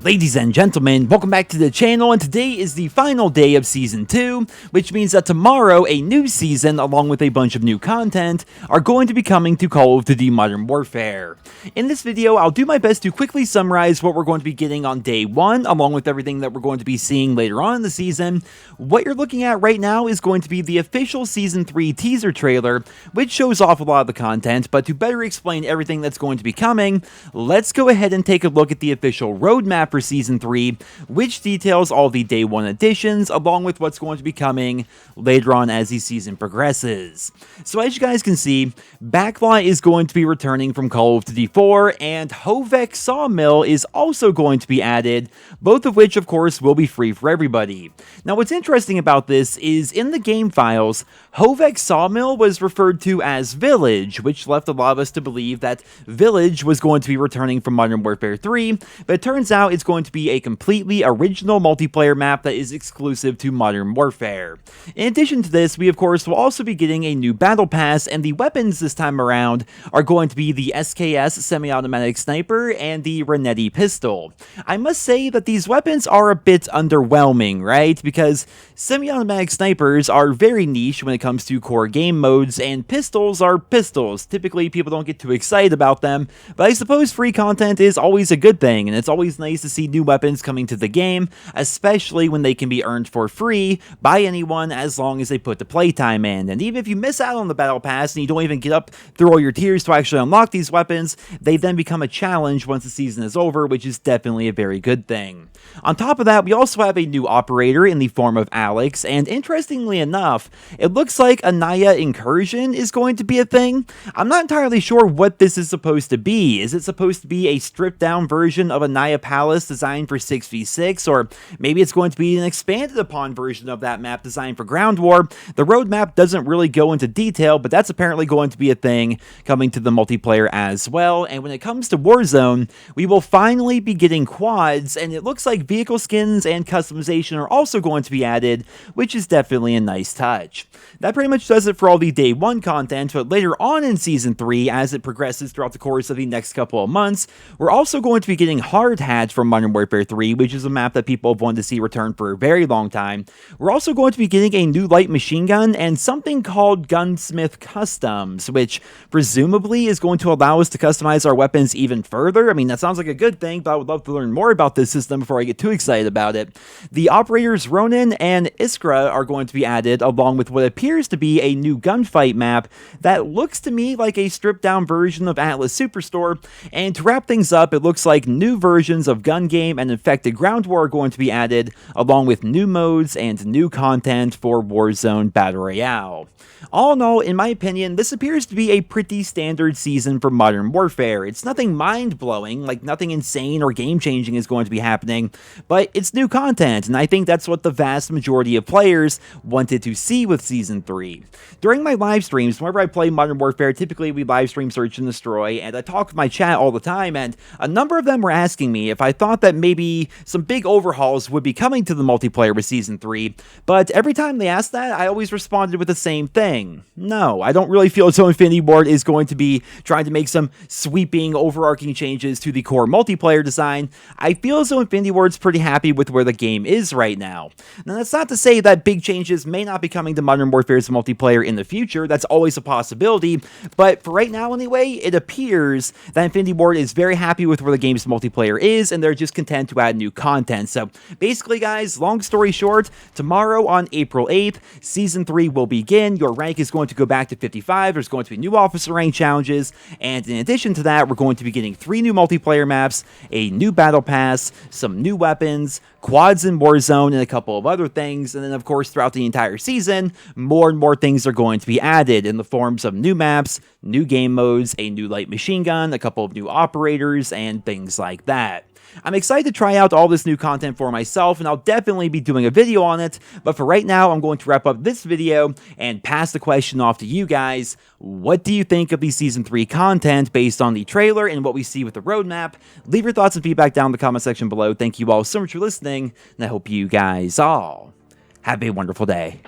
Ladies and gentlemen, welcome back to the channel, and today is the final day of Season 2, which means that tomorrow a new season, along with a bunch of new content, are going to be coming to Call of Duty Modern Warfare. In this video, I'll do my best to quickly summarize what we're going to be getting on Day 1, along with everything that we're going to be seeing later on in the season. What you're looking at right now is going to be the official Season 3 teaser trailer, which shows off a lot of the content, but to better explain everything that's going to be coming, let's go ahead and take a look at the official roadmap for Season 3, which details all the Day 1 additions, along with what's going to be coming later on as the season progresses. So as you guys can see, Backlaw is going to be returning from Call of Duty 4, and Hovek Sawmill is also going to be added, both of which, of course, will be free for everybody. Now, what's interesting about this is, in the game files, Hovek Sawmill was referred to as Village, which left a lot of us to believe that Village was going to be returning from Modern Warfare 3, but it turns out it's going to be a completely original multiplayer map that is exclusive to Modern Warfare. In addition to this, we of course will also be getting a new battle pass, and the weapons this time around are going to be the SKS semi-automatic sniper and the Renetti pistol. I must say that these weapons are a bit underwhelming, right? Because semi-automatic snipers are very niche when it comes to core game modes, and pistols are pistols. Typically, people don't get too excited about them, but I suppose free content is always a good thing, and it's always nice to see new weapons coming to the game, especially when they can be earned for free by anyone as long as they put the playtime in. And even if you miss out on the battle pass and you don't even get up through all your tiers to actually unlock these weapons, they then become a challenge once the season is over, which is definitely a very good thing. On top of that, we also have a new operator in the form of Alex, and interestingly enough, it looks like a Naya incursion is going to be a thing. I'm not entirely sure what this is supposed to be. Is it supposed to be a stripped down version of a Naya Palace designed for 6v6, or maybe it's going to be an expanded upon version of that map designed for ground war? The roadmap doesn't really go into detail, but that's apparently going to be a thing coming to the multiplayer as well. And when it comes to Warzone, we will finally be getting quads, and it looks like vehicle skins and customization are also going to be added, which is definitely a nice touch. That pretty much does it for all the Day 1 content, but later on in Season 3, as it progresses throughout the course of the next couple of months, we're also going to be getting hard hats from Modern Warfare 3, which is a map that people have wanted to see return for a very long time. We're also going to be getting a new light machine gun and something called Gunsmith Customs, which presumably is going to allow us to customize our weapons even further. I mean, that sounds like a good thing, but I would love to learn more about this system before I get too excited about it. The operators Ronin and Iskra are going to be added, along with what appears to be a new gunfight map that looks to me like a stripped down version of Atlas Superstore. And to wrap things up, it looks like new versions of Gun Game and Infected Ground War are going to be added, along with new modes and new content for Warzone Battle Royale. All in all, in my opinion, this appears to be a pretty standard season for Modern Warfare. It's nothing mind-blowing, like nothing insane or game-changing is going to be happening, but it's new content, and I think that's what the vast majority of players wanted to see with Season 3. During my live streams, whenever I play Modern Warfare, typically we live stream Search and Destroy, and I talk with my chat all the time, and a number of them were asking me if I thought that maybe some big overhauls would be coming to the multiplayer with Season 3, but every time they asked that, I always responded with the same thing. No, I don't really feel as though Infinity Ward is going to be trying to make some sweeping, overarching changes to the core multiplayer design. I feel as though Infinity Ward's pretty happy with where the game is right now. Now, that's not to say that big changes may not be coming to Modern Warfare's multiplayer in the future. That's always a possibility, but for right now anyway, it appears that Infinity Ward is very happy with where the game's multiplayer is, and they're just content to add new content. So basically, guys, long story short, tomorrow on April 8th, Season 3 will begin. Your rank is going to go back to 55, there's going to be new officer rank challenges, and in addition to that, we're going to be getting 3 new multiplayer maps, a new battle pass, some new weapons, quads in Warzone, and a couple of other things. And then, of course, throughout the entire season, more and more things are going to be added in the forms of new maps, new game modes, a new light machine gun, a couple of new operators, and things like that. I'm excited to try out all this new content for myself, and I'll definitely be doing a video on it, but for right now, I'm going to wrap up this video and pass the question off to you guys. What do you think of the Season 3 content based on the trailer and what we see with the roadmap? Leave your thoughts and feedback down in the comment section below. Thank you all so much for listening, and I hope you guys all have a wonderful day.